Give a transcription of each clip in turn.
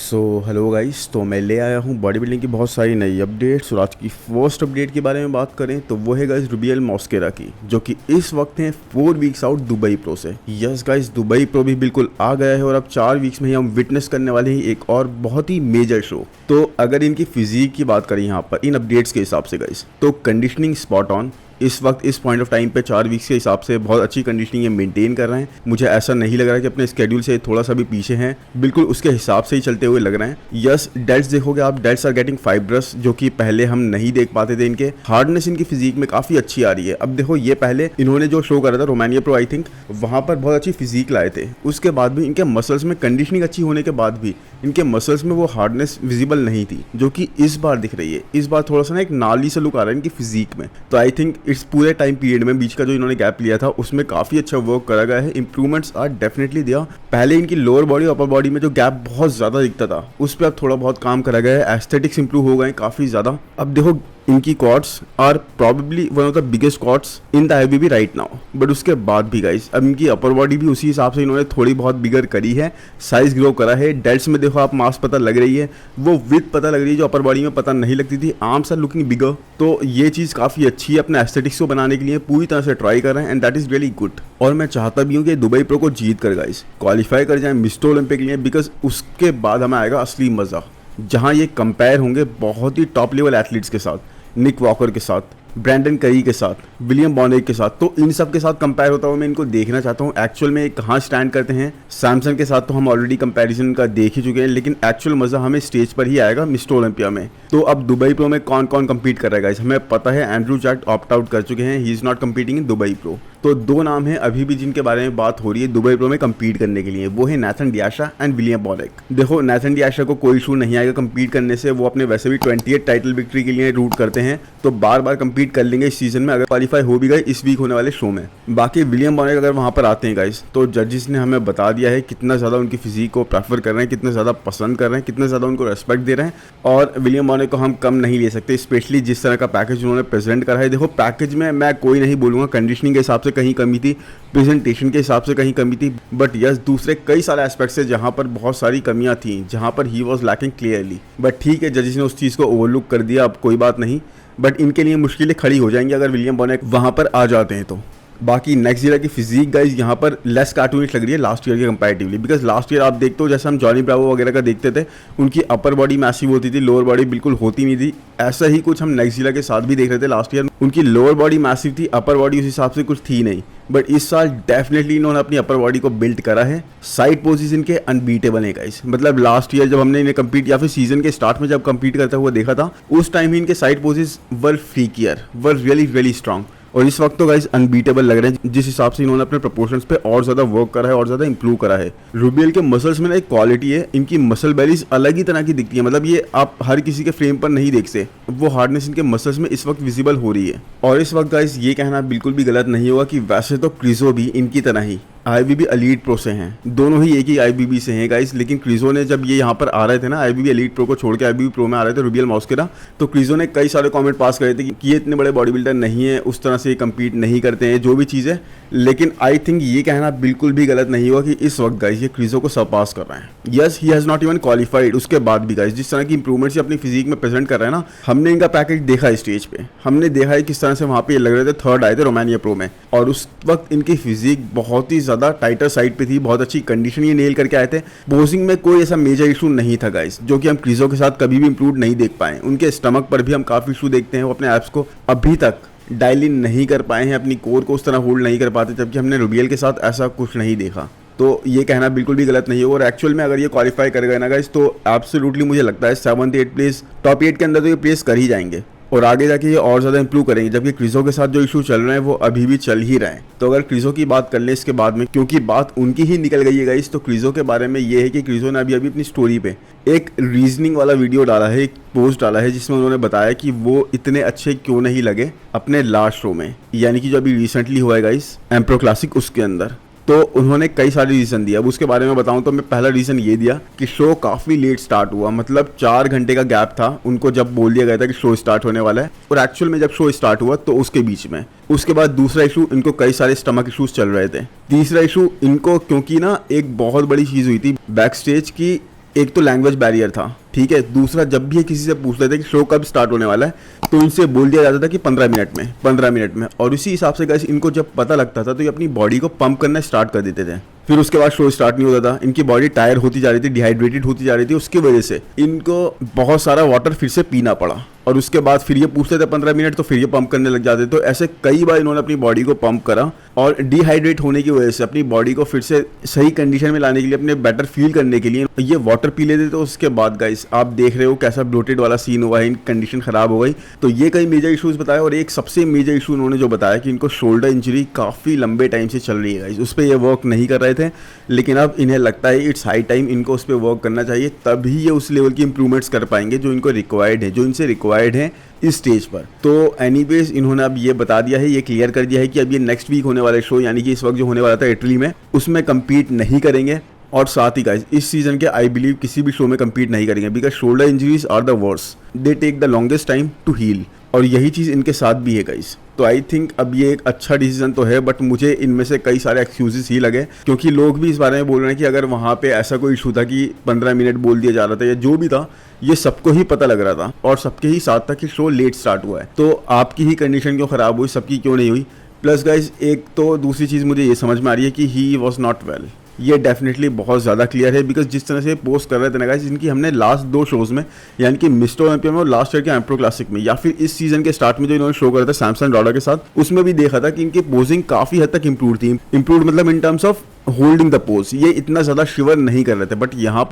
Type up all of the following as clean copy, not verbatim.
So hello guys, तो मैं ले आया हूँ बॉडी बिल्डिंग की बहुत सारी नई अपडेट्स। और आज की फर्स्ट अपडेट के बारे में बात करें तो वो है गाइस रुबियल मॉस्केरा की, जो कि इस वक्त है 4 वीक्स आउट दुबई प्रो से। यस गाइस, दुबई प्रो भी बिल्कुल आ गया है और अब 4 वीक्स में ही हम विटनेस करने वाले हैं एक और बहुत ही मेजर शो। तो अगर इनकी फिजिक की बात करें यहाँ पर इन अपडेट्स के हिसाब से गाइस, तो कंडीशनिंग स्पॉट ऑन। इस वक्त इस पॉइंट ऑफ टाइम पे 4 वीक्स के हिसाब से बहुत अच्छी कंडीशनिंग ये मेंटेन कर रहे हैं। मुझे ऐसा नहीं लग रहा है कि अपने स्केड्यूल से थोड़ा सा भी पीछे हैं, बिल्कुल उसके हिसाब से ही चलते हुए लग रहे हैं। यस, डेल्ट्स देखोगे आप, डेल्ट्स आर गेटिंग फाइब्रस, जो कि पहले हम नहीं देख पाते थे। इनके हार्डनेस इनकी फिजिक में काफ़ी अच्छी आ रही है। अब देखो, ये पहले इन्होंने जो शो करा था रोमानिया प्रो, आई थिंक वहाँ पर बहुत अच्छी फिजिक लाए थे। उसके बाद भी इनके मसल्स में कंडीशनिंग अच्छी होने के बाद भी इनके मसल्स में वो हार्डनेस विजिबल नहीं थी, जो कि इस बार दिख रही है। इस बार थोड़ा सा ना एक नाली सा लुक आ रहा है इनकी फिजिक में। तो आई थिंक इस पूरे टाइम पीरियड में बीच का जो इन्होंने गैप लिया था उसमें काफ़ी अच्छा वर्क करा गया है। इंप्रूवमेंट्स आर डेफिनेटली दिया। पहले इनकी लोअर बॉडी अपर बॉडी में जो गैप बहुत ज़्यादा दिखता था उस पर अब थोड़ा बहुत काम करा गया है। एस्थेटिक्स इंप्रूव हो गए काफ़ी ज़्यादा। अब देखो, इनकी quads are probably one of the biggest quads in the IBB right now. But उसके बाद भी गाइस, अब इनकी अपर बॉडी भी उसी हिसाब से इन्होंने थोड़ी बहुत बिगर करी है, साइज ग्रो करा है। डेल्ट्स में देखो आप, मास पता लग रही है, वो विथ पता लग रही है जो अपर बॉडी में पता नहीं लगती थी। आर्म्स आर लुकिंग बिगर। तो ये चीज़ काफ़ी अच्छी है। अपने एस्थेटिक्स को बनाने के लिए पूरी तरह से ट्राई कर रहे हैं and that is really good. और मैं चाहता भी हूँ कि दुबई प्रो को जीत कर गाइस क्वालिफाई कर जाए मिस्टर ओलंपिक के लिए, बिकॉज उसके बाद हमें आएगा असली मज़ा, जहाँ ये कंपेयर होंगे बहुत ही टॉप लेवल एथलीट्स के साथ, निक वॉकर के साथ, ब्रैंडन करी के साथ, विलियम बॉनेक के साथ। तो इन सब के साथ कंपेयर होता हुआ मैं इनको देखना चाहता हूँ एक्चुअल में कहाँ स्टैंड करते हैं। सैमसन के साथ तो हम ऑलरेडी कंपैरिजन का देख ही चुके हैं, लेकिन एक्चुअल मज़ा हमें स्टेज पर ही आएगा मिस्टर ओलंपिया में। तो अब दुबई प्रो में कौन कौन कम्पीट कर रहा है, हमें पता है एंड्रू जैट ऑप्ट आउट कर चुके हैं, he is not competing in Dubai pro. तो 2 नाम हैं अभी भी जिनके बारे में बात हो रही है दुबई प्रो में कम्पीट करने के लिए, वो है नाथन डियाशा एंड विलियम बॉनेक। देखो, नाथन डियाशा को कोई इशू नहीं आएगा कम्पीट करने से, वो अपने वैसे भी 28 टाइटल विक्ट्री के लिए रूट करते हैं, तो बार बार कम्पीट कर लेंगे इस सीजन में अगर क्वालिफाई हो भी गए इस वीक होने वाले शो में। बाकी विलियम बॉनेक अगर वहाँ पर आते हैं गाइस, तो जजेस ने हमें बता दिया है कितना ज़्यादा उनकी फिजिक को प्रेफर कर रहे हैं, कितना ज़्यादा पसंद कर रहे हैं, कितना ज़्यादा उनको रेस्पेक्ट दे रहे हैं। और विलियम बॉनेक को हम कम नहीं ले सकते, स्पेशली जिस तरह का पैकेज उन्होंने प्रेजेंट करा है। देखो, पैकेज में मैं कोई नहीं बोलूँगा, कंडीशनिंग के हिसाब से कहीं कमी थी, प्रेजेंटेशन के हिसाब से कहीं कमी थी, बट यस दूसरे कई सारे एस्पेक्ट्स से जहाँ पर बहुत सारी कमियाँ थी, जहाँ पर he was lacking clearly. But ठीक है, जजेस ने उस चीज़ को ओवरलुक कर दिया, अब कोई बात नहीं। बट इनके लिए मुश्किलें खड़ी हो जाएंगी अगर विलियम बॉनेक वहाँ पर आ जाते हैं तो। बाकी नेक्स्ट ईयर की फिजिक गाइज यहाँ पर लेस कार्टूनिश लग रही है लास्ट ईयर के कंपैरेटिवली, बिकॉज लास्ट ईयर आप देखते हो जैसे हम जॉनी ब्रावो वगैरह का देखते थे, उनकी अपर बॉडी मैसिव होती थी, लोअर बॉडी बिल्कुल होती नहीं थी। ऐसा ही कुछ हम नेक्स्ट ईयर के साथ भी देख रहे थे। लास्ट ईयर उनकी लोअर बॉडी मैसिव थी, अपर बॉडी उस हिसाब से कुछ थी नहीं। बट इस साल डेफिनेटली इन्होंने अपनी अपर बॉडी को बिल्ड करा है। साइड पोजीज इनके अनबीटेबल है गाइस। मतलब लास्ट ईयर जब हमने इन्हें कम्पीट, या फिर सीजन के स्टार्ट में जब कम्पीट करता हुआ देखा था, उस टाइम ही इनके साइड पोजीज were freakier, were really really strong. और इस वक्त तो गाइस अनबीटेबल लग रहे हैं, जिस हिसाब से इन्होंने अपने प्रोपोर्शंस पे और ज़्यादा वर्क करा है और ज़्यादा इंप्रूव करा है। रुबियल के मसल्स में ना एक क्वालिटी है, इनकी मसल बेलीज अलग ही तरह की दिखती है। मतलब ये आप हर किसी के फ्रेम पर नहीं देख सकते, वो हार्डनेस इनके मसल्स में इस वक्त विजिबल हो रही है। और इस वक्त गाइस ये कहना बिल्कुल भी गलत नहीं होगा कि वैसे तो क्रिजो भी इनकी तरह ही आईबीबी एलीट प्रो से हैं, दोनों ही एक ही आईबीबी से हैं गाइस। लेकिन क्रिजो ने जब ये यहाँ पर आ रहे थे ना, आईबीबी एलीट प्रो को छोड़ के आईबीबी प्रो में आ रहे थे रुबियल मॉस्केरा, तो क्रिजो ने कई सारे कमेंट पास करे थे कि ये इतने बड़े बॉडी बिल्डर नहीं है, उस तरह से ये कम्पीट नहीं करते हैं, जो भी चीज़ है। लेकिन आई थिंक ये कहना बिल्कुल भी गलत नहीं हुआ कि इस वक्त गाइस ये क्रिजो को सरपास कर रहे हैं। Yes, he has not even qualified. उसके बाद भी गाइस जिस तरह की इंप्रूवमेंट्स अपनी फिजिक में प्रेजेंट कर रहे हैं ना, हमने इनका पैकेज देखा है स्टेज पे, हमने देखा है किस तरह से वहाँ पे लग रहे थे, थर्ड आए थे रोमानिया प्रो में, और उस वक्त इनकी फिजिक बहुत ही ज़्यादा टाइटर साइड पे थी, बहुत अच्छी कंडीशन ये नेल करके आए थे। पोजिंग में कोई ऐसा मेजर इशू नहीं था गाइस, जो कि हम क्रिजो के साथ कभी भी इंप्रूव नहीं देख पाए। उनके स्टमक पर भी हम काफ़ी इशू देखते हैं, वो अपने एप्स को अभी तक डायल इन नहीं कर पाए हैं, अपनी कोर को उस तरह होल्ड नहीं कर पाते, जबकि हमने रुबियल के साथ ऐसा कुछ नहीं देखा। तो ये कहना बिल्कुल भी गलत नहीं है। और एक्चुअल में अगर ये क्वालिफाई कर गए ना गाइस, तो एब्सोल्युटली मुझे लगता है 7th 8th प्लेस, टॉप 8 के अंदर तो ये प्लेस कर ही जाएंगे और आगे जाके ये और ज़्यादा इंप्रूव करेंगे। जबकि क्रिजो के साथ जो इशू चल रहे हैं वो अभी भी चल ही रहे हैं। तो अगर क्रिजो की बात कर लें इसके बाद में, क्योंकि बात उनकी ही निकल गई है गाइस, तो क्रिजो के बारे में ये है कि क्रिजो ने अभी अपनी स्टोरी पे एक रीजनिंग वाला वीडियो डाला है, एक पोस्ट डाला है, जिसमें उन्होंने बताया कि वो इतने अच्छे क्यों नहीं लगे अपने लास्ट शो में, यानी कि जो अभी रिसेंटली हुआ है गाइस एम्प्रो क्लासिक, उसके अंदर। तो उन्होंने कई सारे रीज़न दिया। अब उसके बारे में बताऊं तो मैं पहला रीज़न ये दिया कि शो काफ़ी लेट स्टार्ट हुआ, मतलब 4 घंटे का गैप था उनको जब बोल दिया गया था कि शो स्टार्ट होने वाला है, और एक्चुअल में जब शो स्टार्ट हुआ तो उसके बीच में। उसके बाद दूसरा इशू, इनको कई सारे स्टमक इशूज़ चल रहे थे। तीसरा इशू इनको, क्योंकि ना एक बहुत बड़ी चीज़ हुई थी बैक स्टेज की, एक तो लैंग्वेज बैरियर था, ठीक है। दूसरा, जब भी ये किसी से पूछते थे कि शो कब स्टार्ट होने वाला है, तो इनसे बोल दिया जाता था कि 15 मिनट में। और उसी हिसाब से गाइस इनको जब पता लगता था तो ये अपनी बॉडी को पंप करना स्टार्ट कर देते थे। फिर उसके बाद शो स्टार्ट नहीं होता था, इनकी बॉडी टायर होती जा रही थी, डिहाइड्रेटेड होती जा रही थी, उसकी वजह से इनको बहुत सारा वाटर फिर से पीना पड़ा। और उसके बाद फिर ये पूछते थे 15 मिनट, तो फिर ये पंप करने लग जाते। तो ऐसे कई बार इन्होंने अपनी बॉडी को पंप करा और डिहाइड्रेट होने की वजह से अपनी बॉडी को फिर से सही कंडीशन में लाने के लिए, अपने बेटर फील करने के लिए ये वाटर पी लेते। तो उसके बाद गाइस आप देख रहे हो कैसा ब्लोटेड वाला सीन हुआ है, इनकी कंडीशन खराब हो गई। तो ये कई मेजर इशूज़ बताए, और एक सबसे मेजर इशू उन्होंने जो बताया कि इनको शोल्डर इंजरी काफ़ी लंबे टाइम से चल रही है गाइस, उस पर ये वर्क नहीं कर रहे थे। लेकिन अब इन्हें लगता है इट्स हाई टाइम इनको उस पर वर्क करना चाहिए, तभी ये उस लेवल की इंप्रूवमेंट्स कर पाएंगे जो इनको रिक्वायर्ड है, जो इनसे रिक्वायर्ड है इस स्टेज पर। तो एनीवेज इन्होंने अब ये बता दिया है, ये क्लियर कर दिया है कि अब ये नेक्स्ट वीक होने वाले शो, यानी कि इस वक्त जो होने वाला था इटली में, उसमें कम्पीट नहीं करेंगे। और साथ ही गाइस इस सीजन के आई बिलीव किसी भी शो में कम्पीट नहीं करेंगे, because shoulder injuries are the worst, they take the longest time to heal. और यही चीज़ इनके साथ भी है गाइस। तो आई थिंक अब ये एक अच्छा डिसीजन तो है, बट मुझे इनमें से कई सारे एक्सक्यूजेस ही लगे, क्योंकि लोग भी इस बारे में बोल रहे हैं कि अगर वहाँ पे ऐसा कोई इशू था कि 15 मिनट बोल दिया जा रहा था या जो भी था, ये सबको ही पता लग रहा था और सबके ही साथ था कि शो लेट स्टार्ट हुआ है। तो आपकी ही कंडीशन क्यों ख़राब हुई, सबकी क्यों नहीं हुई। प्लस गाइज एक तो दूसरी चीज़ मुझे ये समझ में आ रही है कि ही वॉज नॉट वेल, ये डेफिनेटली बहुत ज़्यादा क्लियर है। बिकॉज जिस तरह से पोस्ट कर रहे थे ना गाइस, इनकी हमने लास्ट 2 शोज़ में, यानी कि मिस्टर ओलंपिया में और लास्ट ईयर के एम्प्रो क्लासिक में, या फिर इस सीजन के स्टार्ट में जो इन्होंने शो करा था सैमसन डॉडा के साथ, उसमें भी देखा था कि इनकी पोजिंग काफ़ी हद तक इंप्रूव थी। इंप्रूव मतलब इन terms of holding the pose, ये इतना ज़्यादा शिवर नहीं कर रहे थे। बट यहाँ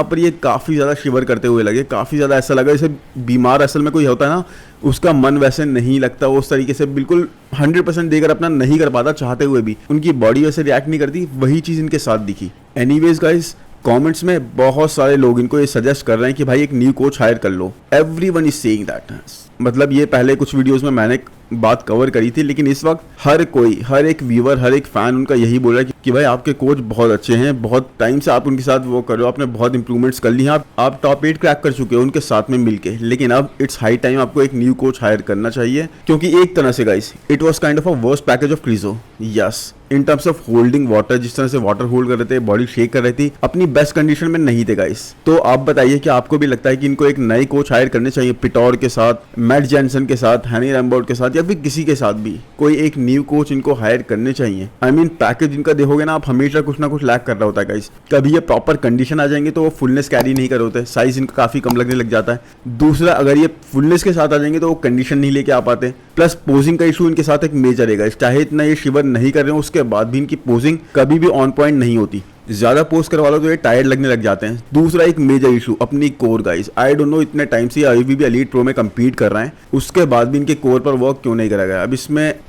पर ये काफ़ी ज़्यादा शिवर करते हुए लगे, काफ़ी ज़्यादा ऐसा लगा जैसे बीमार असल में कोई होता है ना, उसका मन वैसे नहीं लगता, उस तरीके से बिल्कुल 100% देकर अपना नहीं कर पाता, चाहते हुए भी उनकी बॉडी वैसे रिएक्ट नहीं करती। वही चीज़ इनके साथ दिखी। एनीवेज गाइस कमेंट्स में बहुत सारे लोग इनको ये सजेस्ट कर रहे हैं कि भाई एक न्यू कोच हायर कर लो। Everyone is saying that. मतलब ये पहले कुछ वीडियोस में मैंने बात कवर करी थी, लेकिन इस वक्त हर एक व्यूअर, हर एक फैन उनका यही बोल रहा है कि भाई आपके कोच बहुत अच्छे हैं, बहुत टाइम से आप उनके साथ वो कर रहे हो, आपने बहुत इंप्रूवमेंट्स कर ली हैं, आप टॉप 8 क्रैक कर चुके हो उनके साथ में मिलके। लेकिन अब इट्स हाई टाइम आपको एक न्यू कोच हायर करना चाहिए, क्योंकि एक तरह से guys it was kind of a worst package of क्रीजो। Yes, in terms of holding water, जिस तरह से वाटर होल्ड कर रहे थे, बॉडी शेक कर रही थी, अपनी बेस्ट कंडीशन में नहीं थे गाइस। तो आप बताइए कि आपको भी लगता है कि इनको एक नए कोच हायर करने चाहिए, पिटोर के साथ, मैट जैनसन के साथ, हैनी रैम्बोर्ट के साथ, या फिर किसी के साथ भी कोई एक न्यू कोच इनको हायर करने चाहिए। आई मीन पैकेज इनका देखोगे ना आप, हमेशा कुछ ना कुछ लैक कर रहा होता है गाइस। कभी ये प्रॉपर कंडीशन आ जाएंगे तो वो फुलनेस कैरी नहीं कर होते, साइज इनका काफी कम लगने लग जाता है। दूसरा, अगर ये फुलनेस के साथ आ जाएंगे तो वो कंडीशन नहीं लेके आ पाते। प्लस पोजिंग का इशू इनके साथ एक मेजर है गाइस, चाहे इतना ये शिवर नहीं कर रहे हो उसके बाद भी इनकी पोजिंग कभी भी ऑन पॉइंट नहीं होती। ज्यादा पोस्ट करवा लो तो ये टायर्ड लगने लग जाते हैं। दूसरा एक मेजर इशू अपनी core guys, I don't know इतने टाइम से अभी भी एलीट प्रो में कम्पीट कर रहे हैं, उसके बाद भी इनके कोर पर वर्क क्यों नहीं करा गया।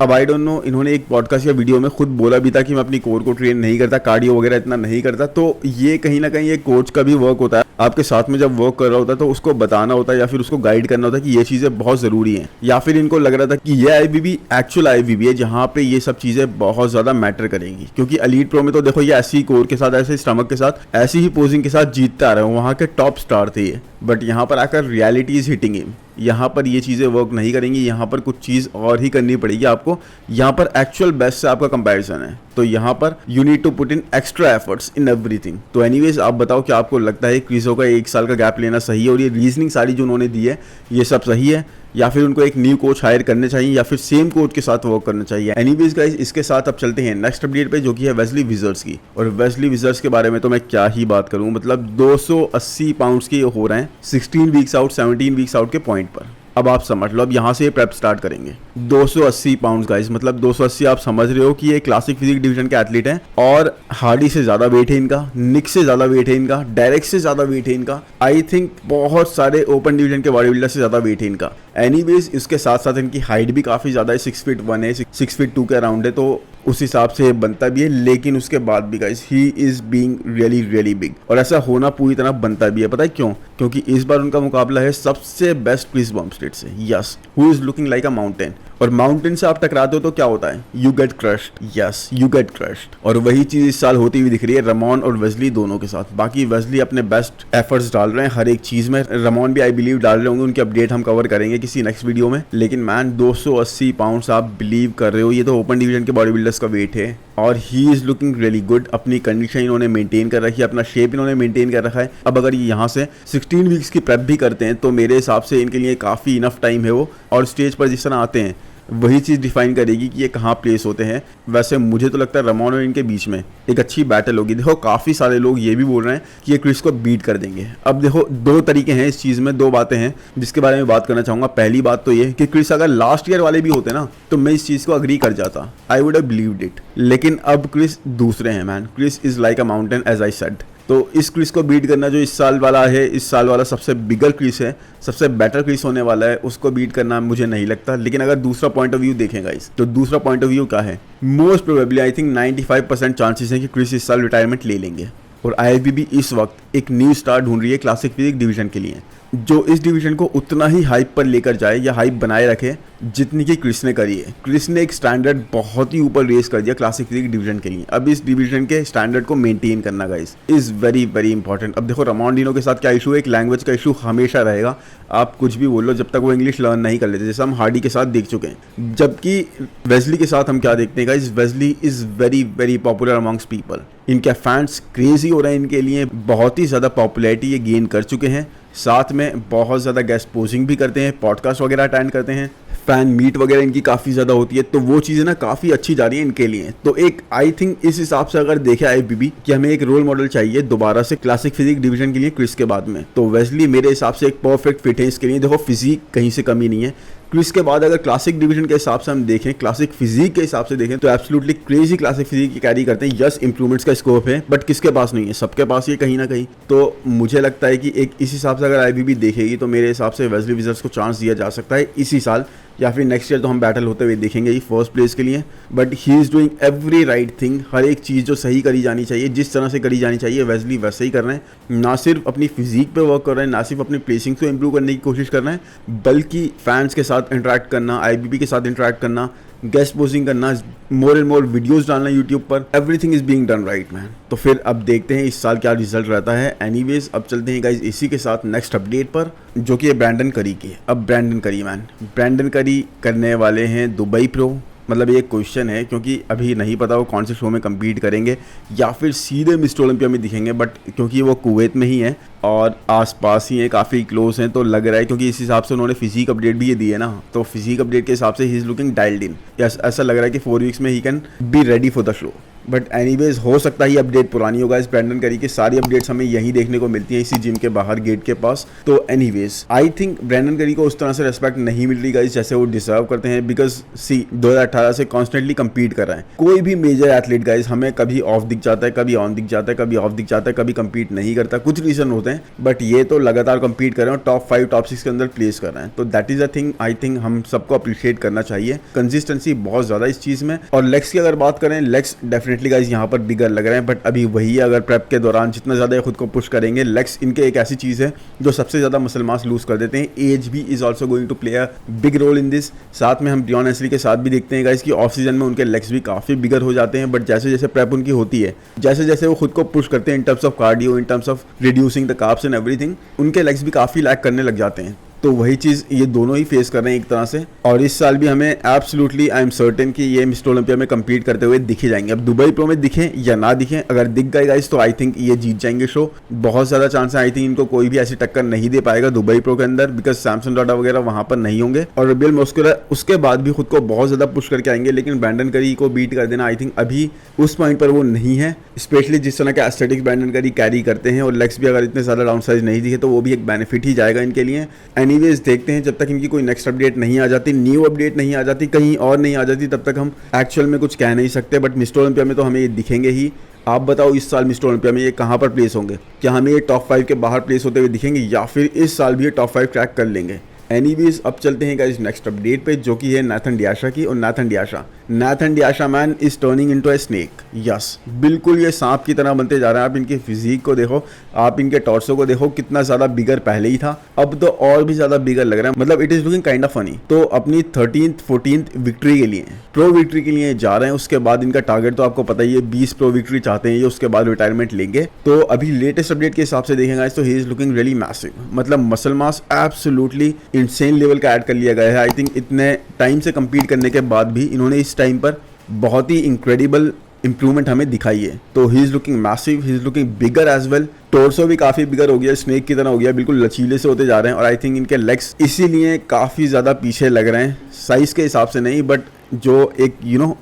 अब आई डोंट नो, इन्होंने एक पॉडकास्ट या वीडियो में खुद बोला भी था कि मैं अपनी कोर को ट्रेन नहीं करता, कार्डियो वगैरह इतना नहीं करता। तो ये कहीं ना कहीं एक कोच का भी वर्क होता है, आपके साथ में जब वर्क कर रहा होता है तो उसको बताना होता है या फिर उसको गाइड करना होता है कि ये चीजें बहुत जरूरी हैं। या फिर इनको लग रहा था कि ये आईवीबी एक्चुअल आईवीबी है जहाँ पे ये सब चीजें बहुत ज्यादा मैटर करेंगी, क्योंकि एलीट प्रो में तो देखो ये ऐसी कोर के साथ, ऐसे स्टमक के साथ, ऐसी ही पोजिंग के साथ जीतते आ रहे हैं, वहां के टॉप स्टार थे ये। बट यहाँ पर आकर रियलिटी इज हिटिंग हिम, यहाँ पर ये चीज़ें वर्क नहीं करेंगी, यहाँ पर कुछ चीज़ और ही करनी पड़ेगी आपको। यहाँ पर एक्चुअल बेस्ट से आपका कंपैरिजन है, तो यहाँ पर you need to put in extra efforts in everything. तो एनीवेज आप बताओ कि आपको लगता है क्रीजो का 1 साल का गैप लेना सही है, और ये रीजनिंग सारी जो उन्होंने दी है ये सब सही है, या फिर उनको एक न्यू कोच हायर करने चाहिए, या फिर सेम कोच के साथ वर्क करना चाहिए। एनीवेज गाइस इसके साथ अब चलते हैं नेक्स्ट अपडेट पे, जो कि है वेस्ली विजर्ड्स की। और वेस्ली विजर्ड्स के बारे में तो मैं क्या ही बात करूं, मतलब 280 पाउंड्स के हो रहे हैं 16 वीक्स आउट 17 वीक्स आउट के पॉइंट पर। अब आप समझ लो, अब यहाँ से प्रेप स्टार्ट करेंगे। 280 पाउंड्स गाइस, मतलब 280 आप समझ रहे हो कि ये क्लासिक फिजिक डिवीजन के एथलीट हैं, और हार्डी से ज़्यादा वेट है इनका, निक से ज़्यादा वेट है इनका, डायरेक्ट से ज़्यादा वेट है इनका, आई थिंक बहुत सारे ओपन डिवीजन के बॉडी बिल्डर से ज़्यादा वेट है इनका। एनीवेज इसके साथ साथ इनकी हाइट भी काफ़ी ज़्यादा है, 6 फीट 1 है, 6 फीट 2 के अराउंड है, तो उस हिसाब से बनता भी है। लेकिन उसके बाद भी guys he is being really big, और ऐसा होना पूरी तरह बनता भी है। पता है क्यों? क्योंकि इस बार उनका मुकाबला है सबसे बेस्ट क्रिस बमस्टेड से, yes, who is looking like a mountain. और माउंटेन से आप टकराते हो तो क्या होता है, you get crushed, yes you get crushed. और वही चीज इस साल होती हुई दिख रही है रमोन और वेस्ली दोनों के साथ। बाकी वेस्ली अपने बेस्ट एफर्ट्स डाल रहे हैं हर एक चीज में, रमोन भी आई बिलीव डाल रहे होंगे, उनकी अपडेट हम कवर करेंगे किसी नेक्स्ट वीडियो में। लेकिन मैन 280 पाउंड्स आप बिलीव कर रहे हो, ये तो ओपन डिवीजन के बॉडी बिल्डर्स का वेट है और ही इज लुकिंग रियली गुड। अपनी कंडीशन इन्होंने मेंटेन कर रखी है, अपना शेप इन्होंने मेंटेन कर रखा है। अब अगर ये यहाँ से 16 वीक्स की प्रेप भी करते हैं तो मेरे हिसाब से इनके लिए काफ़ी इनफ टाइम है वो, और स्टेज पर जिस तरह आते हैं वही चीज़ डिफाइन करेगी कि ये कहाँ प्लेस होते हैं। वैसे मुझे तो लगता है रमोन और इनके बीच में एक अच्छी बैटल होगी। देखो काफ़ी सारे लोग ये भी बोल रहे हैं कि ये क्रिस को बीट कर देंगे। अब देखो दो तरीके हैं इस चीज़ में, दो बातें हैं जिसके बारे में बात करना चाहूँगा। पहली बात तो ये कि क्रिस अगर लास्ट ईयर वाले भी होते ना तो मैं इस चीज़ को अग्री कर जाता, I would have believed it. लेकिन अब क्रिस दूसरे हैं man, Chris is like a mountain as I said. तो इस क्रिस को बीट करना जो इस साल वाला है, इस साल वाला सबसे बिगर क्रिस है, सबसे बेटर क्रिस होने वाला है, उसको बीट करना मुझे नहीं लगता। लेकिन अगर दूसरा पॉइंट ऑफ व्यू देखें गाइस, तो दूसरा पॉइंट ऑफ व्यू क्या है, most probably I think 95% chances हैं कि क्रिस इस साल रिटायरमेंट ले लेंगे। और आईएफबीबी इस वक्त एक न्यू स्टार ढूंढ रही है क्लासिक फिजिक डिवीजन के लिए, जो इस डिवीजन को उतना ही हाइप पर लेकर जाए या हाइप बनाए रखे जितनी की क्रिस ने करी है। क्रिस ने एक स्टैंडर्ड बहुत ही ऊपर रेस कर दिया क्लासिक फिजिक डिवीजन के लिए। अब इस डिवीजन के स्टैंडर्ड को मेंटेन करना guys is very very important. अब देखो रमोंडिनो के साथ क्या इशू है, एक लैंग्वेज का इशू हमेशा रहेगा। आप कुछ भी बोल लो जब तक वो इंग्लिश लर्न नहीं कर लेते, जैसे हम हार्डी के साथ देख चुके हैं। जबकि वेस्ली के साथ हम क्या देखते हैं guys, Wesley is very very popular amongst people. इनके फैंस क्रेजी हो रहे हैं इनके लिए, बहुत ही ज़्यादा पॉपुलैरिटी ये गेन कर चुके हैं। साथ में बहुत ज़्यादा गेस्ट पोजिंग भी करते हैं, पॉडकास्ट वगैरह अटेंड करते हैं, फैन मीट वगैरह इनकी काफ़ी ज़्यादा होती है। तो वो चीज़ें ना काफ़ी अच्छी जा रही है इनके लिए। तो एक आई थिंक इस हिसाब से अगर देखे आईएफबीबी कि हमें एक रोल मॉडल चाहिए दोबारा से क्लासिक फिजिक डिवीजन के लिए क्रिस के बाद में, तो वेस्ली मेरे हिसाब से एक परफेक्ट फिट है इसके लिए। देखो फिजिक कहीं से कमी नहीं है। क्रिस के बाद अगर क्लासिक डिवीजन के हिसाब से हम देखें, क्लासिक फिजिक के हिसाब से देखें तो एब्सोल्युटली क्रेजी क्लासिक फिजिक की कैरी करते हैं। यस इंप्रूवमेंट्स का स्कोप है, बट किसके पास नहीं है, सबके पास ये कहीं ना कहीं। तो मुझे लगता है कि एक इस हिसाब से अगर आईएफबीबी देखेगी तो मेरे हिसाब से वेस्ली विजर्स को चांस दिया जा सकता है इसी साल या फिर नेक्स्ट ईयर। तो हम बैटल होते हुए देखेंगे ही फर्स्ट प्लेस के लिए। But he is doing every right thing. हर एक चीज़ जो सही करी जानी चाहिए, जिस तरह से करी जानी चाहिए, वेस्ली वैसे ही कर रहे हैं। ना सिर्फ अपनी फिजिक पे वर्क कर रहे हैं, ना सिर्फ अपनी प्लेसिंग को इम्प्रूव करने की कोशिश कर रहे हैं, बल्कि फैंस के साथ इंटरेक्ट करना, आईएफबीबी के साथ इंटरेक्ट करना, गेस्ट पोजिंग करना, मोर एंड मोर वीडियोस डालना यूट्यूब पर, everything is being done right man. तो फिर अब देखते हैं इस साल क्या रिजल्ट रहता है। एनीवेज अब चलते हैं गाइज इसी के साथ नेक्स्ट अपडेट पर, जो कि है ब्रैंडन करी की। अब ब्रैंडन करी मैन, ब्रैंडन करी करने वाले हैं दुबई प्रो। मतलब ये क्वेश्चन है क्योंकि अभी नहीं पता वो कौन से शो में compete करेंगे या फिर सीधे मिस्टर ओलंपिया में दिखेंगे। बट क्योंकि वो कुवैत में ही है और आसपास ही है, काफ़ी क्लोज हैं, तो लग रहा है क्योंकि इस हिसाब से उन्होंने फिजिक अपडेट भी ये दी है ना, तो फिजिक अपडेट के हिसाब से ही इज़ लुकिंग डाइल्ड इन। ऐसा लग रहा है कि 4 वीक्स में he can be ready for the show. But anyways हो सकता है ये अपडेट पुरानी होगा। इस ब्रैंडन करी की सारी अपडेट्स हमें यहीं देखने को मिलती हैं, इसी जिम के बाहर गेट के पास। तो एनीवेज आई थिंक ब्रैंडन करी को उस तरह से रिस्पेक्ट नहीं मिल रही गाइस जैसे वो डिजर्व करते हैं, बिकॉज सी 2018 से कॉन्स्टेंटली compete कर रहा है। कोई भी मेजर एथलीट गाइस हमें कभी ऑफ दिख जाता है, कभी ऑन दिख जाता है, कभी ऑफ दिख जाता है, कभी compete नहीं करता, कुछ रीजन होते हैं। बट ये तो लगातार compete कर रहे हैं और टॉप 5 टॉप 6 के अंदर प्लेस कर रहे हैं। तो that is a thing I think हम सबको अप्रिशिएट करना चाहिए। कंसिस्टेंसी बहुत ज़्यादा इस चीज़ में। और लेग्स की अगर बात करें, लेग्स डेफिनेटली गाइस यहाँ पर बिगर लग रहे हैं। बट अभी वही अगर प्रेप के दौरान जितना ज़्यादा खुद को पुश करेंगे, लेग्स इनके एक ऐसी चीज़ है जो सबसे ज़्यादा मसल मास लूज कर देते हैं। एज भी is also going to play a big role in this. साथ में हम डियॉन एस्ली के साथ भी देखते हैं गाइस कि ऑफ सीजन में उनके लेग्स भी काफ़ी बिगर हो जाते हैं। बट जैसे जैसे प्रेप उनकी होती है, जैसे जैसे वो खुद को पुश करते हैं इन terms of cardio, in terms of reducing the carbs and everything, उनके लेग्स भी काफ़ी लैक करने लग जाते हैं। तो वही चीज़ ये दोनों ही फेस कर रहे हैं एक तरह से। और इस साल भी हमें एब्सोल्युटली आई एम सर्टेन कि ये मिस्टर ओलंपिया में compete करते हुए दिखे जाएंगे। अब दुबई प्रो में दिखें या ना दिखें, अगर दिख गए गाइस तो आई थिंक ये जीत जाएंगे शो। बहुत ज़्यादा चांस है, आई थिंक इनको कोई भी ऐसी टक्कर नहीं दे पाएगा दुबई प्रो के अंदर, बिकॉज सैमसन डॉटा वगैरह वहाँ पर नहीं होंगे। और रुबियल मॉस्केरा उसके बाद भी खुद को बहुत ज़्यादा पुश करके आएंगे, लेकिन ब्रैंडन करी को बीट कर देना आई थिंक अभी उस पॉइंट पर वो नहीं है। स्पेशली जिस तरह के एस्थेटिक्स ब्रैंडन करी कैरी करते हैं और लेग्स भी अगर इतने ज़्यादा डाउन साइज नहीं दिखे तो वो भी एक बेनिफिट ही जाएगा इनके लिए। एनीवेज देखते हैं, जब तक इनकी कोई नेक्स्ट अपडेट नहीं आ जाती, न्यू अपडेट नहीं आ जाती, कहीं और नहीं आ जाती, तब तक हम एक्चुअल में कुछ कह नहीं सकते। बट मिस्टर ओलंपिया में तो हमें ये दिखेंगे ही। आप बताओ इस साल मिस्टर ओलंपिया में ये कहाँ पर प्लेस होंगे? क्या हमें ये टॉप 5 के बाहर प्लेस होते हुए दिखेंगे या फिर इस साल भी ये टॉप 5 क्रैक कर लेंगे? एनीवेज अब चलते हैं गाइस नेक्स्ट अपडेट पे, जो कि है नाथन डियाशा की। और नाथन डियाशा नाथन डियाशा man is turning into a snake. Yes, बिल्कुल ये सांप की तरह बनते जा रहे हैं। आप इनके फिजिक को देखो, आप इनके टॉर्सो को देखो, कितना ज्यादा बिगर पहले ही था, अब तो और भी ज्यादा बिगर लग रहा है। मतलब it is looking kind of funny. तो अपनी 13th 14th विक्ट्री के लिए, प्रो विक्ट्री के लिए जा रहे हैं। उसके बाद इनका टारगेट तो आपको पता ही है, 20 प्रो विक्ट्री चाहते हैं ये, उसके बाद रिटायरमेंट लेंगे। तो अभी लेटेस्ट अपडेट के हिसाब से देखेंगे तो he is looking really massive. मतलब muscle mass absolutely insane level का ऐड कर लिया गया है। आई थिंक इतने टाइम से कंपीट करने के बाद भी इन्होंने इस टाइम पर बहुत ही इनक्रेडिबल इंप्रूवमेंट हमें दिखाई है। तो he is looking massive, he is looking bigger as well. Torso भी काफी बिगर हो गया, स्नेक की तरह हो गया, बिल्कुल लचीले से होते जा रहे हैं। और आई थिंक इनके लेग्स इसीलिए काफी ज्यादा पीछे लग रहे हैं, साइज के हिसाब से नहीं, बट जो एक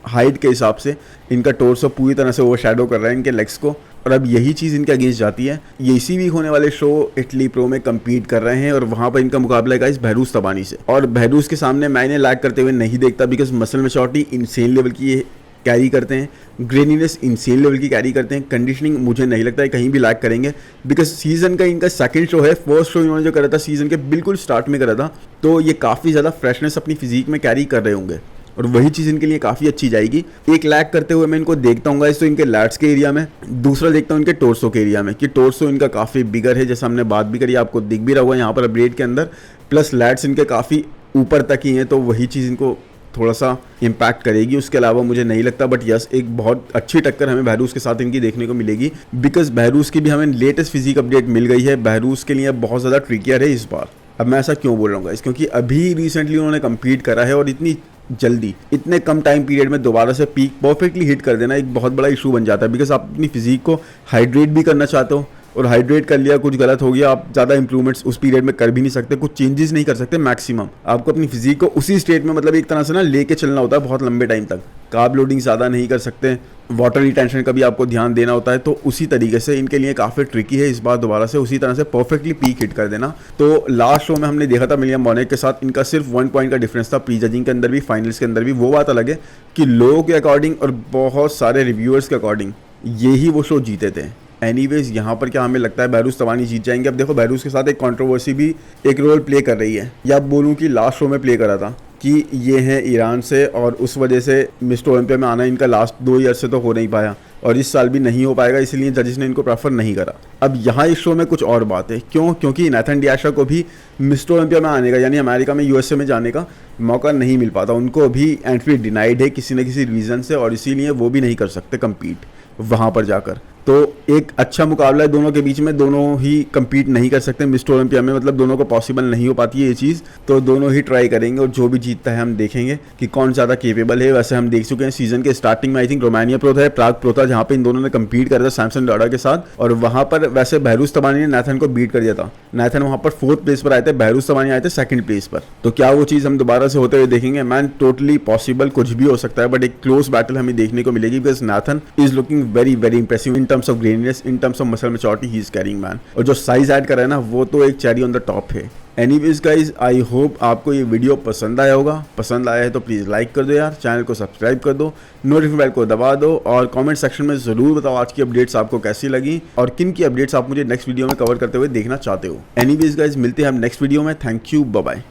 हाइट के हिसाब से इनका टोर्सो पूरी तरह से ओवरशैडो कर रहा है इनके लेग्स को। और अब यही चीज़ इनके अगेंस्ट जाती है। ये इसी वीक होने वाले शो इटली प्रो में compete कर रहे हैं और वहाँ पर इनका मुकाबला है गाइस बहरूस तबानी से। और बहरूस के सामने मैं इन्हें लैग करते हुए नहीं देखता, because muscle maturity insane level की ये कैरी करते हैं, ग्रेनीनेस इंसेन लेवल की कैरी करते हैं, कंडीशनिंग मुझे नहीं लगता है कहीं भी लैग करेंगे, बिकॉज सीजन का इनका सेकंड शो है। फर्स्ट शो इन्होंने जो करा था सीजन के बिल्कुल स्टार्ट में करा था, तो ये काफ़ी ज़्यादा फ्रेशनेस अपनी फिजिक में कैरी कर रहे होंगे और वही चीज़ इनके लिए काफ़ी अच्छी जाएगी। एक लैग करते हुए मैं इनको देखता हूँ गाइस तो इनके लैट्स के एरिया में, दूसरा देखता हूँ इनके टोर्सो के एरिया में कि टोर्सो इनका काफ़ी बिगर है, जैसा हमने बात भी करी, आपको दिख भी रहा होगा यहाँ पर अपडेट के अंदर। प्लस लैट्स इनके काफ़ी ऊपर तक ही हैं, तो वही चीज़ इनको थोड़ा सा इम्पैक्ट करेगी। उसके अलावा मुझे नहीं लगता, बट यस एक बहुत अच्छी टक्कर हमें बहरूस के साथ इनकी देखने को मिलेगी, बिकॉज बहरूस की भी हमें लेटेस्ट फिजिक अपडेट मिल गई है। बहरूस के लिए बहुत ज़्यादा ट्रिकियर है इस बार। अब मैं ऐसा क्यों बोल रहा हूँ, क्योंकि अभी रिसेंटली उन्होंने कम्पीट करा है और इतनी जल्दी इतने कम टाइम पीरियड में दोबारा से पीक परफेक्टली हिट कर देना एक बहुत बड़ा इशू बन जाता है, बिकॉज आप अपनी फिजिक को हाइड्रेट भी करना चाहते हो और हाइड्रेट कर लिया, कुछ गलत हो गया, आप ज़्यादा इंप्रूवमेंट्स उस पीरियड में कर भी नहीं सकते, कुछ चेंजेस नहीं कर सकते। मैक्सिमम आपको अपनी फिजिक को उसी स्टेट में मतलब एक तरह से ना लेके चलना होता है बहुत लंबे टाइम तक। कार्ब लोडिंग ज़्यादा नहीं कर सकते, वाटर रिटेंशन का भी आपको ध्यान देना होता है। तो उसी तरीके से इनके लिए काफ़ी ट्रिकी है इस बार दोबारा से उसी तरह से परफेक्टली पीक हिट कर देना। तो लास्ट शो में हमने देखा था मिलियम बोनेट के साथ, इनका सिर्फ 1 पॉइंट का डिफरेंस था प्री जजिंग के अंदर भी, फाइनल्स के अंदर भी। वो बात अलग है कि लोगों के अकॉर्डिंग और बहुत सारे रिव्यूअर्स के अकॉर्डिंग यही वो शो जीते थे। एनीवेज यहाँ पर क्या हमें लगता है बहरूस तबानी जीत जाएंगे। अब देखो बहरूस के साथ एक कंट्रोवर्सी भी एक रोल प्ले कर रही है, या बोलूँ कि लास्ट शो में प्ले करा था कि ये हैं ईरान से और उस वजह से मिस्टर ओलंपिया में आना इनका लास्ट 2 ईयर से तो हो नहीं पाया और इस साल भी नहीं हो पाएगा, इसलिए जजेस ने इनको प्रेफर नहीं करा। अब यहाँ इस शो में कुछ और बात है, क्यों? क्योंकि नाथन डियाशा को भी मिस्टर ओलंपिया में आने का यानी अमेरिका में यूएसए में जाने का मौका नहीं मिल पाता, उनको अभी एंट्री डिनाइड है किसी न किसी रीज़न से, और इसीलिए वो भी नहीं कर सकते कम्पीट वहाँ पर जाकर। तो एक अच्छा मुकाबला है दोनों के बीच में, दोनों ही कम्पीट नहीं कर सकते मिस्टर ओलंपिया में, मतलब दोनों को पॉसिबल नहीं हो पाती है ये चीज़। तो दोनों ही ट्राई करेंगे और जो भी जीतता है हम देखेंगे कि कौन ज़्यादा केपेबल है। वैसे हम देख चुके हैं सीजन के स्टार्टिंग में आई थिंक रोमानिया प्रो था, प्राग प्रो था, जहाँ पे इन दोनों ने कम्पीट करा था सैमसन लाडा के साथ, और वहाँ पर वैसे बहरूस तबानी ने नाथन को बीट कर दिया था। नाथन वहाँ पर 4th प्लेस पर आए थे, बहरूस तबानी आए थे 2nd प्लेस पर। तो क्या वो चीज़ हम दोबारा से होते हुए देखेंगे? मैन टोटली पॉसिबल, कुछ भी हो सकता है, बट एक क्लोज बैटल हमें देखने को मिलेगी, because Nathan is looking very very impressive in terms of graininess, in terms of muscle maturity he is carrying man. और जो साइज ऐड कर रहा है ना, वो तो एक चेरी ऑन द टॉप है। एनीवेज गाइज, आई होप आपको ये वीडियो पसंद आया होगा। पसंद आया है तो प्लीज़ लाइक कर दो यार, चैनल को सब्सक्राइब कर दो, नोटिफिकेशन बेल को दबा दो, और कमेंट सेक्शन में ज़रूर बताओ आज की अपडेट्स आपको कैसी लगी और किन की अपडेट्स आप मुझे नेक्स्ट वीडियो में कवर करते हुए देखना चाहते हो। एनीवेज गाइज, मिलते हैं हम नेक्स्ट वीडियो में। Thank you, bye bye.